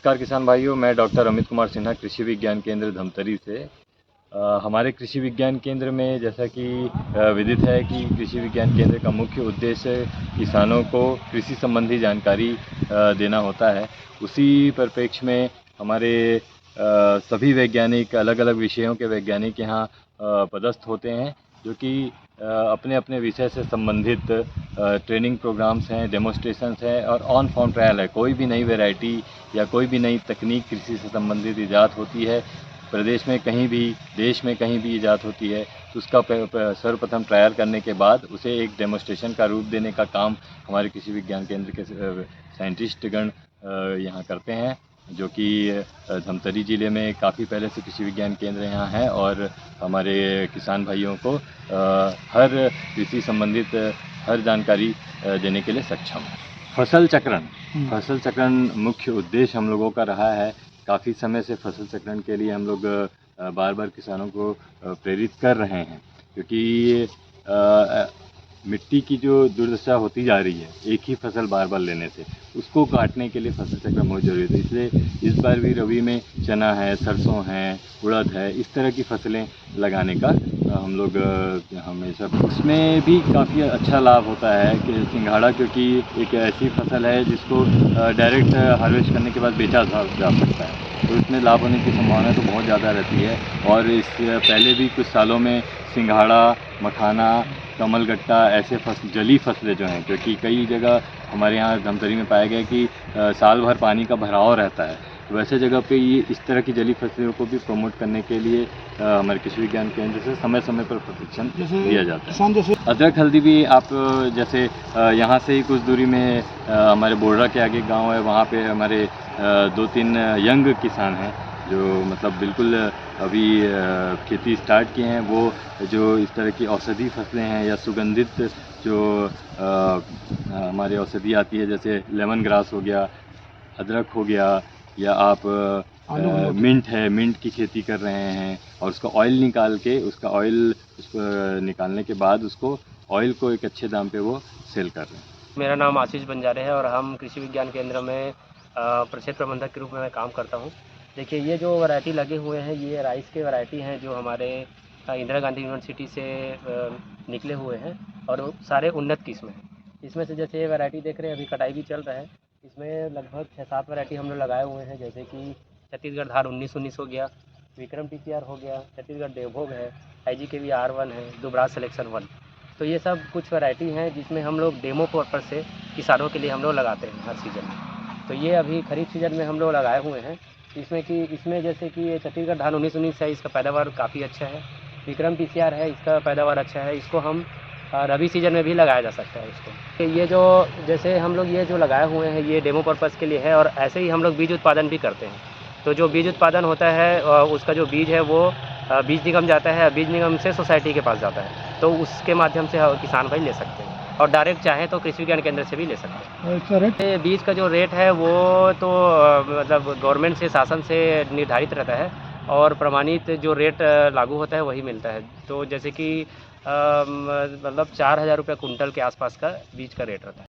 नमस्कार किसान भाइयों, मैं डॉक्टर अमित कुमार सिन्हा कृषि विज्ञान केंद्र धमतरी से। हमारे कृषि विज्ञान केंद्र में जैसा कि विदित है कि कृषि विज्ञान केंद्र का मुख्य उद्देश्य किसानों को कृषि संबंधी जानकारी देना होता है। उसी परिप्रेक्ष्य में हमारे सभी वैज्ञानिक अलग अलग विषयों के वैज्ञानिक यहाँ पदस्थ होते हैं, जो कि अपने अपने विषय से संबंधित ट्रेनिंग प्रोग्राम्स हैं, डेमोस्ट्रेशंस हैं और ऑन फार्म ट्रायल है। कोई भी नई वैरायटी या कोई भी नई तकनीक कृषि से संबंधित ईजाद होती है, प्रदेश में कहीं भी, देश में कहीं भी ईजाद होती है, तो उसका सर्वप्रथम ट्रायल करने के बाद उसे एक डेमोस्ट्रेशन का रूप देने का काम हमारे कृषि विज्ञान केंद्र के साइंटिस्टगण यहाँ करते हैं, जो कि धमतरी ज़िले में काफ़ी पहले से कृषि विज्ञान केंद्र यहाँ है और हमारे किसान भाइयों को हर कृषि संबंधित हर जानकारी देने के लिए सक्षम है। फसल चक्रण मुख्य उद्देश्य हम लोगों का रहा है। काफ़ी समय से फसल चक्रण के लिए हम लोग बार बार किसानों को प्रेरित कर रहे हैं, क्योंकि मिट्टी की जो दुर्दशा होती जा रही है एक ही फसल बार बार लेने से, उसको काटने के लिए फसल चक्र बहुत जरूरी है। इसलिए इस बार भी रबी में चना है, सरसों है, उड़द है, इस तरह की फसलें लगाने का हम लोग हमेशा, उसमें भी काफ़ी अच्छा लाभ होता है कि सिंघाड़ा, क्योंकि एक ऐसी फसल है जिसको डायरेक्ट हार्वेस्ट करने के बाद बेचा जा सकता है, तो इसमें लाभ होने की संभावना तो बहुत ज़्यादा रहती है। और इस पहले भी कुछ सालों में सिंघाड़ा, मखाना, कमलगट्टा ऐसे जली फसलें जो हैं, क्योंकि कई जगह हमारे यहाँ धमतरी में पाया गया कि साल भर पानी का भराव रहता है, तो वैसे जगह पे ये इस तरह की जली फसलों को भी प्रमोट करने के लिए हमारे कृषि विज्ञान केंद्र से समय समय पर प्रशिक्षण दिया जाता है। जैसे अदरक हल्दी भी आप जैसे यहाँ से ही कुछ दूरी में हमारे बोर्डा के आगे गांव है, वहाँ पे हमारे 2-3 यंग किसान हैं जो मतलब बिल्कुल अभी खेती स्टार्ट किए हैं। वो जो इस तरह की औषधि फसलें हैं या सुगंधित जो हमारे औषधि आती है, जैसे लेमन ग्रास हो गया, अदरक हो गया, या आप मिंट है, मिंट की खेती कर रहे हैं और उसका ऑयल निकाल के, उसका ऑयल निकालने के बाद उसको ऑयल को एक अच्छे दाम पे वो सेल कर रहे हैं। मेरा नाम आशीष बंजारे है और हम कृषि विज्ञान केंद्र में प्रक्षेत्र प्रबंधक के रूप में मैं काम करता हूँ। देखिए, ये जो वैरायटी लगे हुए हैं ये राइस के वैरायटी हैं जो हमारे इंदिरा गांधी यूनिवर्सिटी से निकले हुए हैं और सारे उन्नत किस्म हैं। इसमें से जैसे ये वैरायटी देख रहे हैं, अभी कटाई भी चल रहा है। इसमें लगभग 6-7 वैरायटी हम लोग लगाए हुए हैं, जैसे कि छत्तीसगढ़ धार 1919 हो गया, विक्रम टीसीआर हो गया, छत्तीसगढ़ देवभोग है, IGKV R1 है, दुबराज सिलेक्शन 1। तो ये सब कुछ वैरायटी हैं जिसमें हम लोग डेमो पर्पज़ से किसानों के लिए हम लोग लगाते हैं हर सीज़न में। तो ये अभी खरीफ सीज़न में हम लोग लगाए हुए हैं, इसमें जैसे कि ये छत्तीसगढ़ धान 1919 है, इसका पैदावार काफ़ी अच्छा है। विक्रम टीसीआर है, इसका पैदावार अच्छा है, इसको हम रबी सीज़न में भी लगाया जा सकता है इसको। ये जो जैसे हम लोग ये जो लगाए हुए हैं ये डेमो पर्पज़ के लिए है और ऐसे ही हम लोग बीज उत्पादन भी करते हैं। तो जो बीज उत्पादन होता है उसका जो बीज है वो बीज निगम जाता है, बीज निगम से सोसाइटी के पास जाता है, तो उसके माध्यम से किसान भाई ले सकते हैं और डायरेक्ट चाहें तो कृषि विज्ञान केंद्र से भी ले सकते हैं। बीज का जो रेट है वो तो मतलब गवर्नमेंट से, शासन से निर्धारित रहता है और प्रमाणित जो रेट लागू होता है वही मिलता है। तो जैसे कि मतलब 4,000 रुपये कुंटल के आसपास का बीज का रेट रहता है।